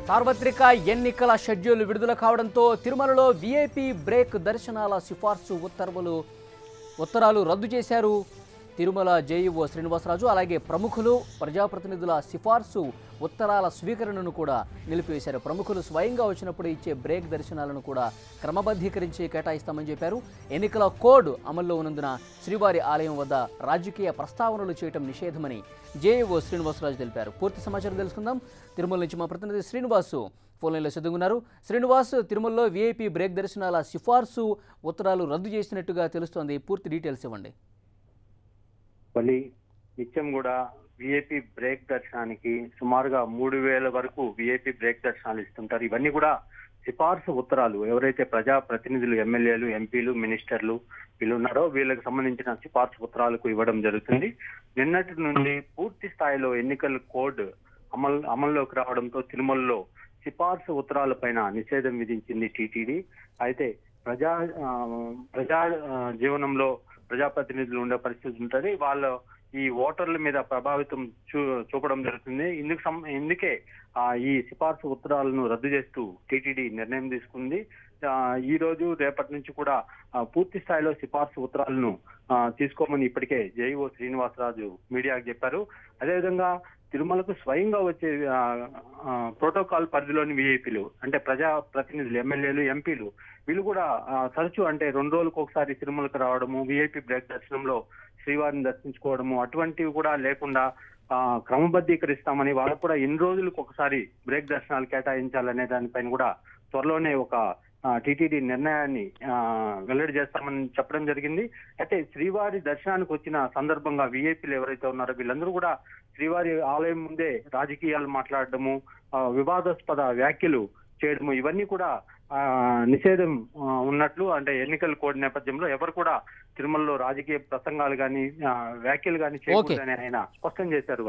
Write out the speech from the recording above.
సార్వత్రిక ఎన్నికల షెడ్యూల్ విడుదల కావడంతో తిరుమలలో వీఐపీ బ్రేక్ దర్శనాల సిఫార్సు ఉత్తరాలు రద్దు చేశారు తిరుమల జేఈఓ శ్రీనివాసరాజు. అలాగే ప్రముఖులు ప్రజాప్రతినిధుల సిఫార్సు ఉత్తరాల స్వీకరణను కూడా నిలిపివేశారు. ప్రముఖులు స్వయంగా వచ్చినప్పుడు ఇచ్చే బ్రేక్ దర్శనాలను కూడా క్రమబద్ధీకరించి కేటాయిస్తామని చెప్పారు. ఎన్నికల కోడ్ అమల్లో ఉన్నందున శ్రీవారి ఆలయం వద్ద రాజకీయ ప్రస్తావనలు చేయడం నిషేధమని జేఈఓ శ్రీనివాసరాజు తెలిపారు. పూర్తి సమాచారం తెలుసుకుందాం. తిరుమల నుంచి మా ప్రతినిధి శ్రీనివాసు ఫోన్ లైన్లో సిద్ధంగా. శ్రీనివాస్, తిరుమలలో వీఐపీ బ్రేక్ దర్శనాల సిఫార్సు ఉత్తరాలు రద్దు చేసినట్టుగా తెలుస్తోంది. పూర్తి డీటెయిల్స్ ఇవ్వండి. నిత్యం కూడా విఐపి బ్రేక్ దర్శనానికి సుమారుగా 3000 వరకు విఐపి బ్రేక్ దర్శనాలు ఇస్తుంటారు. ఇవన్నీ కూడా సిఫార్సు ఉత్తరాలు. ఎవరైతే ప్రజా ప్రతినిధులు, ఎమ్మెల్యేలు, ఎంపీలు, మినిస్టర్లు వీళ్ళు ఉన్నారో వీళ్ళకి సంబంధించిన సిఫార్సు ఉత్తరాలకు ఇవ్వడం జరుగుతుంది. నిన్నటి నుండి పూర్తి స్థాయిలో ఎన్నికల కోడ్ అమల్లోకి రావడంతో తిరుమలలో సిఫార్సు ఉత్తరాల పైన నిషేధం విధించింది టీటీడీ. అయితే ప్రజా జీవనంలో ప్రజాప్రతినిధులు ఉండే పరిస్థితి ఉంటుంది. వాళ్ళు ఈ ఓటర్ల మీద ప్రభావితం చూపడం జరుగుతుంది. ఇందుకే ఈ సిఫార్సు ఉత్తరాలను రద్దు చేస్తూ టీటీడీ నిర్ణయం తీసుకుంది. ఈ రోజు రేపటి నుంచి కూడా పూర్తి స్థాయిలో సిఫార్సు ఉత్తరాలను తీసుకోమని ఇప్పటికే జేఈఓ శ్రీనివాసరాజు మీడియాకు చెప్పారు. అదేవిధంగా తిరుమలకు స్వయంగా వచ్చే ప్రోటోకాల్ పరిధిలోని విఐపీలు అంటే ప్రజా ప్రతినిధులు, ఎమ్మెల్యేలు, ఎంపీలు వీళ్ళు కూడా తరచూ అంటే 2 రోజులకు ఒకసారి తిరుమలకు రావడము, విఐపీ బ్రేక్ దర్శనంలో శ్రీవారిని దర్శించుకోవడము అటువంటివి కూడా లేకుండా క్రమబద్ధీకరిస్తామని, వాళ్ళకు కూడా ఎన్ని రోజులకు ఒకసారి బ్రేక్ దర్శనాలు కేటాయించాలనే దానిపైన కూడా త్వరలోనే ఒక టీటీడీ నిర్ణయాన్ని వెల్లడి చేస్తామని చెప్పడం జరిగింది. అయితే శ్రీవారి దర్శనానికి వచ్చిన సందర్భంగా విఐపీలు ఎవరైతే ఉన్నారో వీళ్ళందరూ కూడా శ్రీవారి ఆలయం ముందే రాజకీయాలు మాట్లాడడము, వివాదాస్పద వ్యాఖ్యలు చేయడము ఇవన్నీ కూడా నిషేధం ఉన్నట్లు, అంటే ఎన్నికల కోడ్ నేపథ్యంలో ఎవరు కూడా తిరుమలలో రాజకీయ ప్రసంగాలు కానీ వ్యాఖ్యలు కానీ చేయకూడదని ఆయన స్పష్టం చేశారు.